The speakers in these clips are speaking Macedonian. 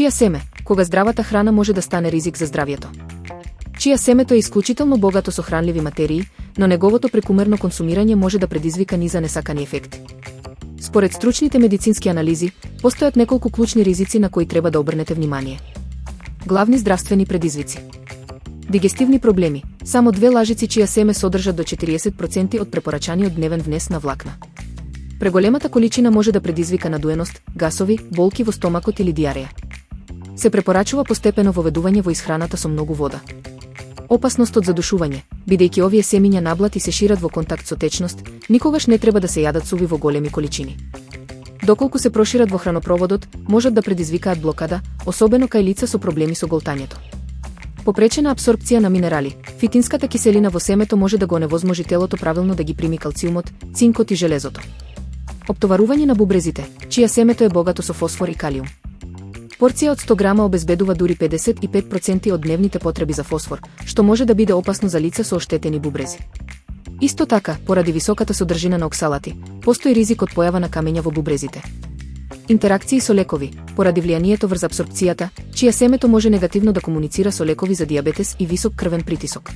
Чија семе, кога здравата храна може да стане ризик за здравјето. Чија семето е исклучително богато со хранливи материи, но неговото прекумерно консумирање може да предизвика низа несакани ефекти. Според стручните медицински анализи, постојат неколку клучни ризици на кои треба да обрнете внимание. Главни здравствени предизвици. Дигестивни проблеми. Само 2 лажици чија семе содржат до 40% од препорачаниот дневен внес на влакна. Преголемата количина може да предизвика надуеност, гасови, болки во стомакот или диареја. Се препорачува постепено воведување во исхраната со многу вода. Опасност од задушување, бидејќи овие семиња наблат и се шират во контакт со течност, никогаш не треба да се јадат суви во големи количини. Доколку се прошират во хранопроводот, можат да предизвикаат блокада, особено кај лица со проблеми со голтањето. Попречена апсорбција на минерали. Фитинската киселина во семето може да го оневозможи телото правилно да ги прими калциумот, цинкот и железото. Оптоварување на бубрезите, чија семето е богато со фосфор и калиум. Порција од 100 грама обезбедува дури 55% од дневните потреби за фосфор, што може да биде опасно за лица со оштетени бубрези. Исто така, поради високата содржина на оксалати, постои ризик од појава на камења во бубрезите. Интеракции со лекови, поради влијанието врз апсорбцијата, чија семето може негативно да комуницира со лекови за дијабетес и висок крвен притисок.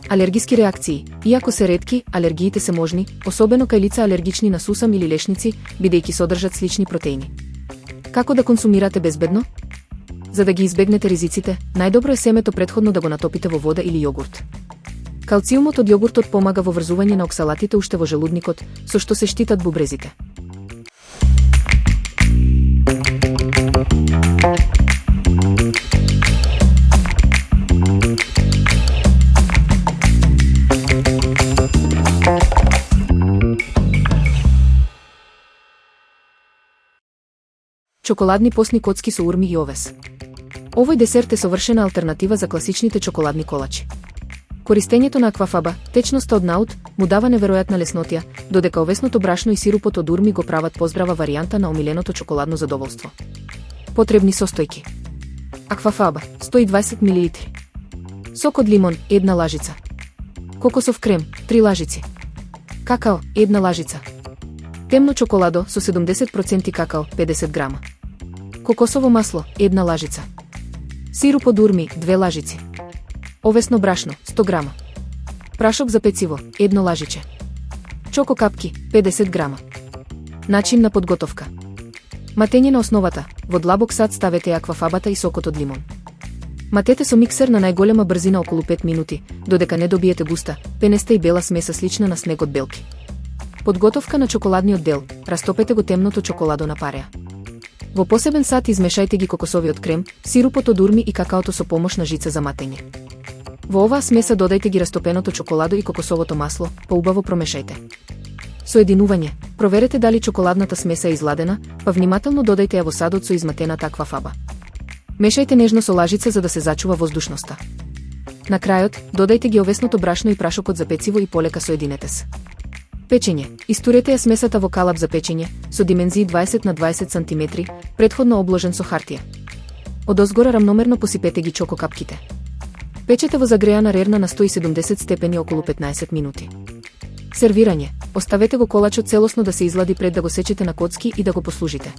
Алергиски реакции. Иако се ретки, алергиите се можни, особено кај лица алергични на сусам или лешници, бидејќи содржат слични протеини. Како да консумирате безбедно? За да ги избегнете ризиците, најдобро е семето претходно да го натопите во вода или јогурт. Калциумот од јогуртот помага во врзување на оксалатите уште во желудникот, со што се штитат бубрезите. Чоколадни постни коцки со урми и овес. Овој десерт е совршена алтернатива за класичните чоколадни колачи. Користењето на аквафаба, течноста од наут, му дава неверојатна леснотија, додека овесното брашно и сирупот од урми го прават поздрава варијанта на омиленото чоколадно задоволство. Потребни состојки. Аквафаба, 120 мл. Сок од лимон, 1 лажица. Кокосов крем, 3 лажици. Какао, 1 лажица. Темно чоколадо со 70% какао, 50 грама. Кокосово масло, 1 лажица. Сируп од урми, 2 лажици. Овесно брашно, 100 грама. Прашок за пecivo, 1 лажиче. Чоко капки, 50 грама. Начин на подготовка. Матење на основата. Во длабок сад ставете аквафабата и сокот од лимон. Матете со миксер на најголема брзина околу 5 минути, додека не добиете густа, пенеста и бела смеса слична на снег од белки. Подготовка на чоколадниот дел. Растопете го темното чоколадо на пареа. Во посебен сад измешајте ги кокосовиот крем, сирупот од урми и какаото со помош на жица за матење. Во оваа смеса додајте ги растопеното чоколадо и кокосовото масло, поубаво промешајте. Соединување. Проверете дали чоколадната смеса е изладена, па внимателно додајте ја во садот со изматената аквафаба. Мешајте нежно со лажица за да се зачува воздушноста. На крајот, додајте ги овесното брашно и прашокот за пecivo и полека соединете се. Печење. Истурете ја смесата во калап за печење, со димензии 20 на 20 см, претходно обложен со хартија. Одозгора рамномерно посипете ги чоко капките. Печете во загреана рерна на 170 степени околу 15 минути. Сервирање. Оставете го колачот целосно да се излади пред да го сечете на коцки и да го послужите.